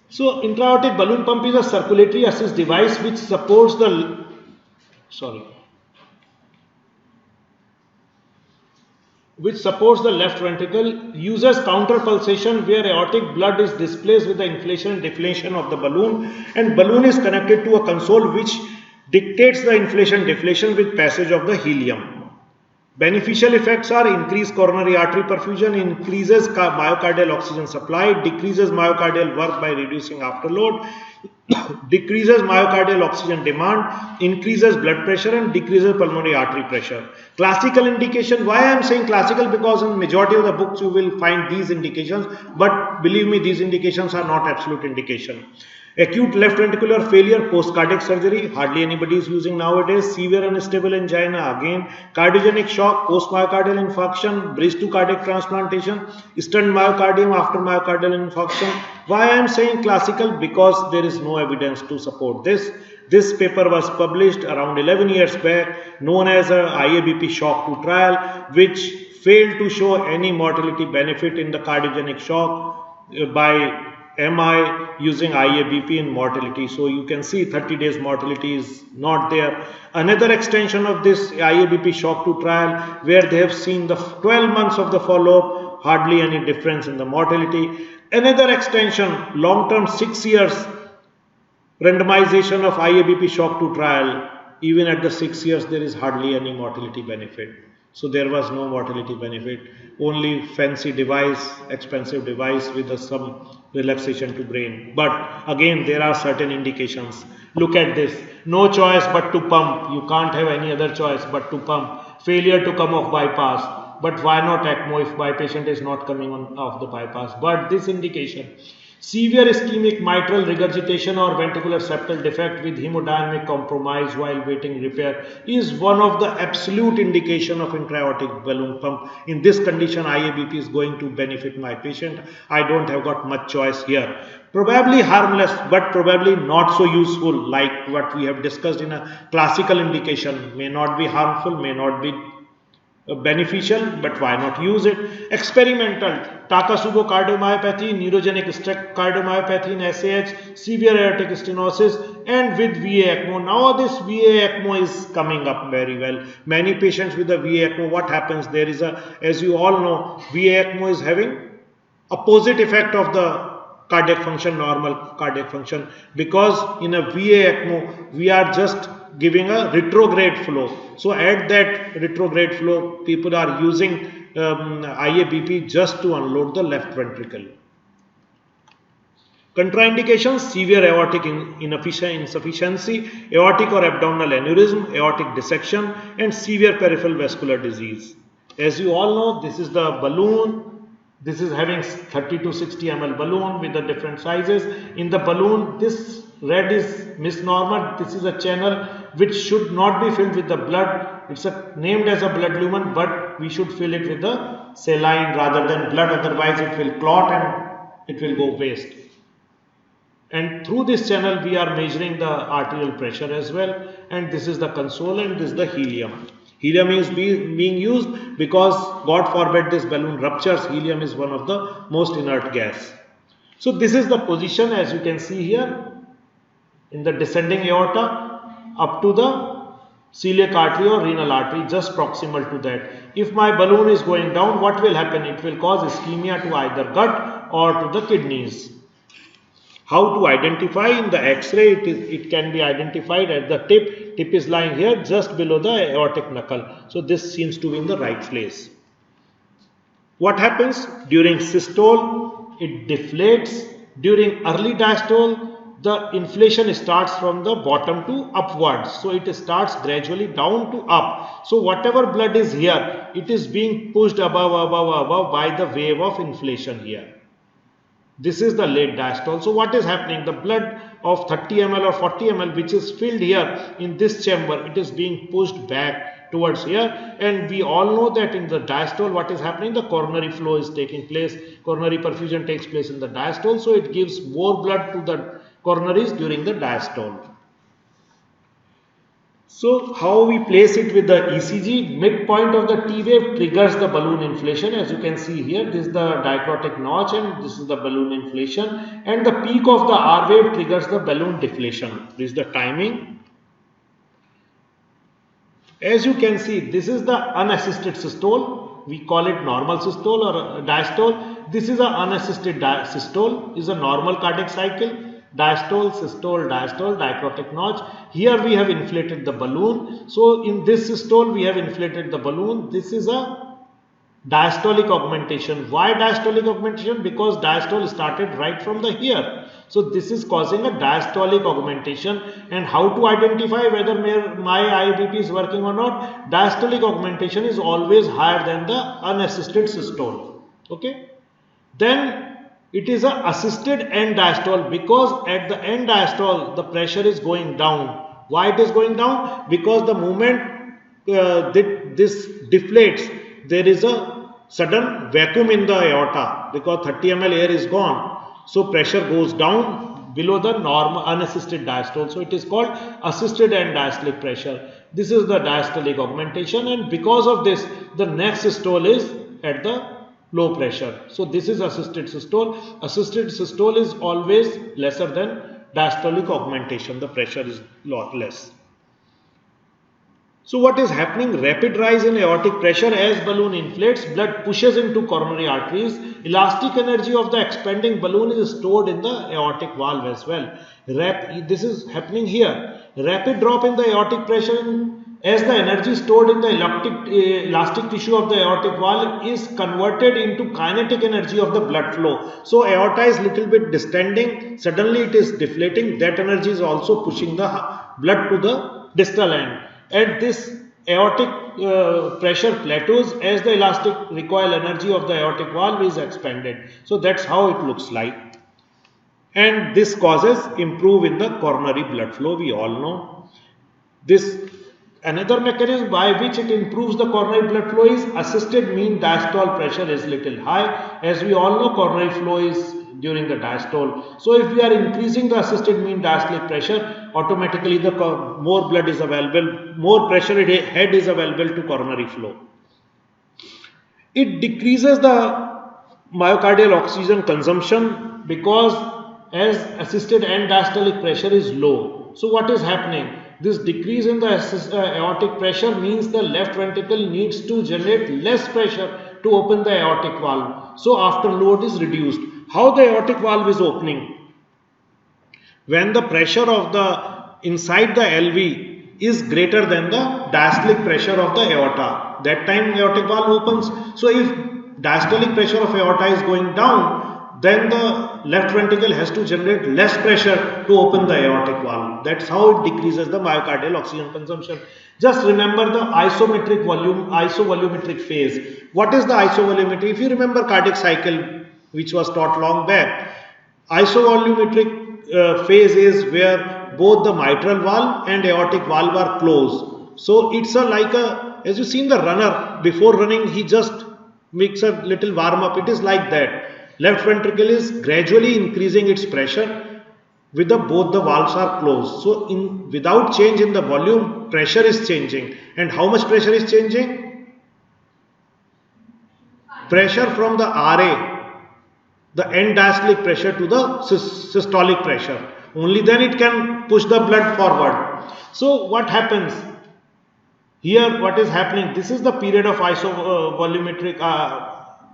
So intra-aortic balloon pump is a circulatory assist device which supports the left ventricle, uses counter pulsation where aortic blood is displaced with the inflation and deflation of the balloon, and balloon is connected to a console which dictates the inflation deflation with passage of the helium. Beneficial effects are increased coronary artery perfusion, increases myocardial oxygen supply, decreases myocardial work by reducing afterload, decreases myocardial oxygen demand, increases blood pressure and decreases pulmonary artery pressure. Classical indication, why I am saying classical, because in majority of the books you will find these indications, but believe me, these indications are not absolute indication. Acute left ventricular failure post cardiac surgery, hardly anybody is using nowadays. Severe unstable angina, again. Cardiogenic shock post myocardial infarction, bridge to cardiac transplantation, stunned myocardium after myocardial infarction. Why I am saying classical? Because there is no evidence to support this. This paper was published around 11 years back, known as a Iabp shock 2 trial, which failed to show any mortality benefit in the cardiogenic shock by MI using Iabp in mortality. So you can see 30 days mortality is not there. Another extension of this Iabp shock 2 trial, where they have seen the 12 months of the follow-up, hardly any difference in the mortality. Another extension, long-term 6 years randomization of Iabp shock 2 trial, even at the 6 years there is hardly any mortality benefit. So there was no mortality benefit, only fancy device, expensive device with some relaxation to brain. But again, there are certain indications. Look at this, no choice but to pump. You can't have any other choice but to pump. Failure to come off bypass. But why not ECMO if my patient is not coming on off the bypass? But this indication. Severe ischemic mitral regurgitation or ventricular septal defect with hemodynamic compromise while waiting repair is one of the absolute indication of intra-aortic balloon pump. In this condition, Iabp is going to benefit my patient. I don't have got much choice here. Probably harmless, but probably not so useful, like what we have discussed in a classical indication. May not be harmful, may not be beneficial, but why not use it? Experimental, Takotsubo cardiomyopathy, neurogenic cardiomyopathy in SAH, severe aortic stenosis, and with VA ECMO. Now this VA ECMO is coming up very well. Many patients with the VA ECMO, what happens? There is a, as you all know, VA ECMO is having opposite effect of the cardiac function, normal cardiac function, because in a VA ECMO we are just giving a retrograde flow. So at that retrograde flow, people are using Iabp just to unload the left ventricle. Contraindications: severe aortic insufficiency, aortic or abdominal aneurysm, aortic dissection, and severe peripheral vascular disease. As you all know, this is the balloon. This is having 30 to 60 ml balloon with the different sizes. In the balloon, this red is misnomer. This is a channel which should not be filled with the blood. It's named as a blood lumen, but we should fill it with the saline rather than blood. Otherwise, it will clot and it will go waste. And through this channel, we are measuring the arterial pressure as well. And this is the console and this is the helium. Helium is being used because, God forbid, this balloon ruptures. Helium is one of the most inert gas. So this is the position, as you can see here, in the descending aorta up to the celiac artery or renal artery, just proximal to that. If my balloon is going down, what will happen? It will cause ischemia to either gut or to the kidneys. How to identify? In the X-ray, it can be identified at the tip. Tip is lying here just below the aortic knuckle. So this seems to be in the right place. What happens? During systole, it deflates. During early diastole, the inflation starts from the bottom to upwards. So it starts gradually down to up. So whatever blood is here, it is being pushed above by the wave of inflation here. This is the late diastole. So what is happening? The blood of 30 ml or 40 ml which is filled here in this chamber, it is being pushed back towards here. And we all know that in the diastole, what is happening? The coronary flow is taking place. Coronary perfusion takes place in the diastole. So it gives more blood to the coronaries during the diastole. So how we place it with the ECG? Midpoint of the T wave triggers the balloon inflation. As you can see here, this is the dicrotic notch and this is the balloon inflation, and the peak of the R wave triggers the balloon deflation. This is the timing. As you can see, this is the unassisted systole. We call it normal systole or diastole. This is an unassisted systole. Is a normal cardiac cycle. Diastole, systole, diastole, dicrotic notch. Here we have inflated the balloon. So in this systole we have inflated the balloon. This is a diastolic augmentation. Why diastolic augmentation? Because diastole started right from the here. So this is causing a diastolic augmentation. And how to identify whether my Iabp is working or not? Diastolic augmentation is always higher than the unassisted systole. Okay. Then it is a assisted end diastole, because at the end diastole the pressure is going down. Why it is going down? Because the moment this deflates, there is a sudden vacuum in the aorta because 30 ml air is gone. So pressure goes down below the normal unassisted diastole. So it is called assisted end diastolic pressure. This is the diastolic augmentation, and because of this the next systole is at the low pressure. So this is assisted systole. Assisted systole is always lesser than diastolic augmentation. The pressure is lot less. So what is happening? Rapid rise in aortic pressure as balloon inflates, blood pushes into coronary arteries. Elastic energy of the expanding balloon is stored in the aortic valve as well. This is happening here. Rapid drop in the aortic pressure as the energy stored in the elastic tissue of the aortic valve is converted into kinetic energy of the blood flow. So aorta is little bit distending, suddenly it is deflating. That energy is also pushing the blood to the distal end. And this aortic pressure plateaus as the elastic recoil energy of the aortic valve is expanded. So that's how it looks like. And this causes improve in the coronary blood flow. We all know this. Another mechanism by which it improves the coronary blood flow is assisted mean diastole pressure is little high. As we all know, coronary flow is during the diastole. So if we are increasing the assisted mean diastolic pressure, automatically the more blood is available, more pressure head is available to coronary flow. It decreases the myocardial oxygen consumption because as assisted end diastolic pressure is low. So what is happening? This decrease in the aortic pressure means the left ventricle needs to generate less pressure to open the aortic valve. So after load is reduced. How the aortic valve is opening? When the pressure of the inside the LV is greater than the diastolic pressure of the aorta, that time aortic valve opens. So if diastolic pressure of aorta is going down, then the left ventricle has to generate less pressure to open the aortic valve. That's how it decreases the myocardial oxygen consumption. Just remember the isovolumetric phase. What is the isovolumetric? If you remember cardiac cycle, which was taught long back, isovolumetric phase is where both the mitral valve and aortic valve are closed. So it's as you seen the runner, before running he just makes a little warm up. It is like that. Left ventricle is gradually increasing its pressure with both the valves are closed. So without change in the volume, pressure is changing. And how much pressure is changing? Pressure from the RA, the end diastolic pressure, to the systolic pressure. Only then it can push the blood forward. So what happens? Here what is happening? This is the period of isovolumetric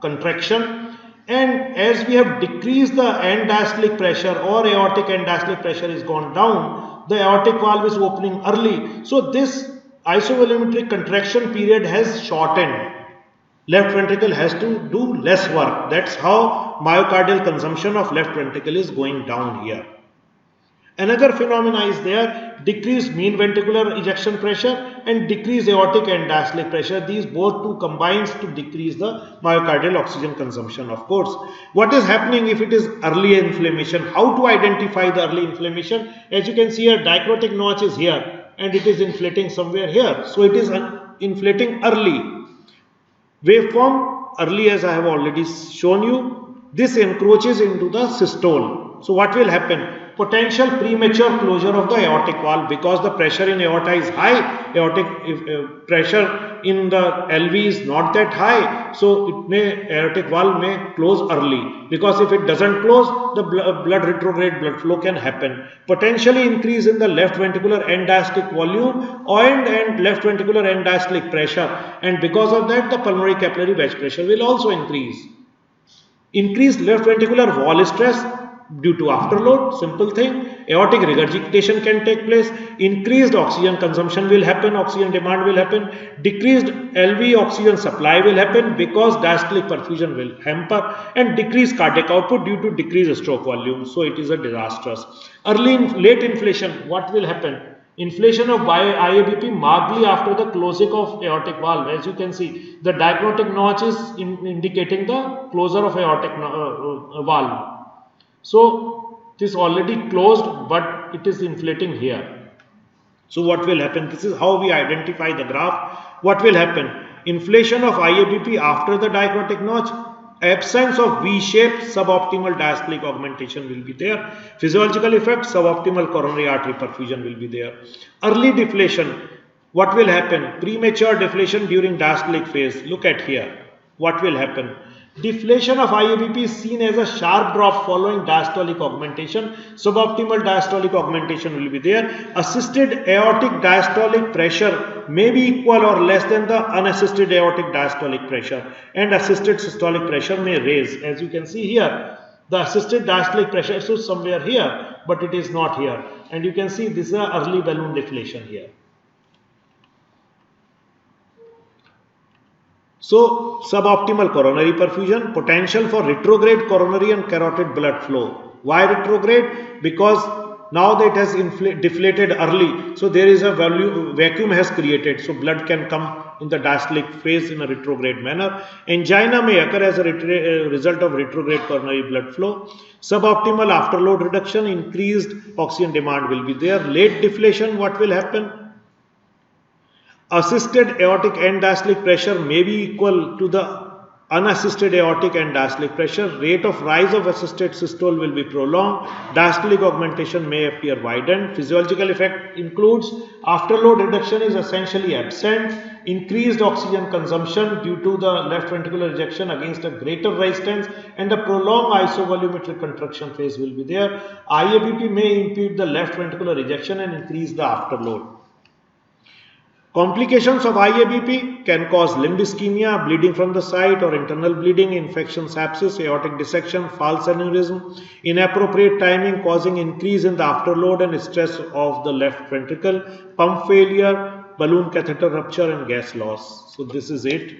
contraction. And as we have decreased the end diastolic pressure or aortic end diastolic pressure is gone down, the aortic valve is opening early. So this isovolumetric contraction period has shortened. Left ventricle has to do less work. That's how myocardial consumption of left ventricle is going down here. Another phenomena is there, decreased mean ventricular ejection pressure and decreased aortic and diastolic pressure. These both two combines to decrease the myocardial oxygen consumption, of course. What is happening if it is early inflammation? How to identify the early inflammation? As you can see here, dicrotic notch is here and it is inflating somewhere here. So it is inflating early. Waveform early, as I have already shown you. This encroaches into the systole. So what will happen? Potential premature closure of the aortic valve, because the pressure in aorta is high, aortic pressure in the LV is not that high, so aortic valve may close early, because if it doesn't close, the blood retrograde blood flow can happen. Potentially increase in the left ventricular end diastolic volume and left ventricular end diastolic pressure, and because of that the pulmonary capillary wedge pressure will also increase. Increased left ventricular wall stress due to afterload, simple thing. Aortic regurgitation can take place. Increased oxygen consumption will happen, oxygen demand will happen. Decreased LV oxygen supply will happen because diastolic perfusion will hamper, and decreased cardiac output due to decreased stroke volume. So it is a disastrous. Late inflation, what will happen? Inflation of Iabp markedly after the closing of aortic valve. As you can see, the dichrotic notch is indicating the closure of aortic valve. So this already closed, but it is inflating here. So what will happen? This is how we identify the graph. What will happen? Inflation of Iabp after the dichrotic notch. Absence of V-shaped suboptimal diastolic augmentation will be there. Physiological effect, suboptimal coronary artery perfusion will be there. Early deflation, what will happen? Premature deflation during diastolic phase. Look at here. What will happen? Deflation of Iabp is seen as a sharp drop following diastolic augmentation. Suboptimal diastolic augmentation will be there. Assisted aortic diastolic pressure may be equal or less than the unassisted aortic diastolic pressure, and assisted systolic pressure may raise. As you can see here, the assisted diastolic pressure is somewhere here, but it is not here. And you can see this is an early balloon deflation here. So, suboptimal coronary perfusion, potential for retrograde coronary and carotid blood flow. Why retrograde? Because now that it has deflated early, so there is a vacuum has created, so blood can come in the diastolic phase in a retrograde manner. Angina may occur as a result of retrograde coronary blood flow. Suboptimal afterload reduction, increased oxygen demand will be there. Late deflation, what will happen? Assisted aortic end diastolic pressure may be equal to the unassisted aortic end diastolic pressure. Rate of rise of assisted systole will be prolonged. Diastolic augmentation may appear widened. Physiological effect includes afterload reduction is essentially absent. Increased oxygen consumption due to the left ventricular ejection against a greater resistance, and a prolonged isovolumetric contraction phase will be there. Iabp may impede the left ventricular ejection and increase the afterload. Complications of Iabp can cause limb ischemia, bleeding from the site or internal bleeding, infection, sepsis, aortic dissection, false aneurysm, inappropriate timing causing increase in the afterload and stress of the left ventricle, pump failure, balloon catheter rupture and gas loss. So this is it.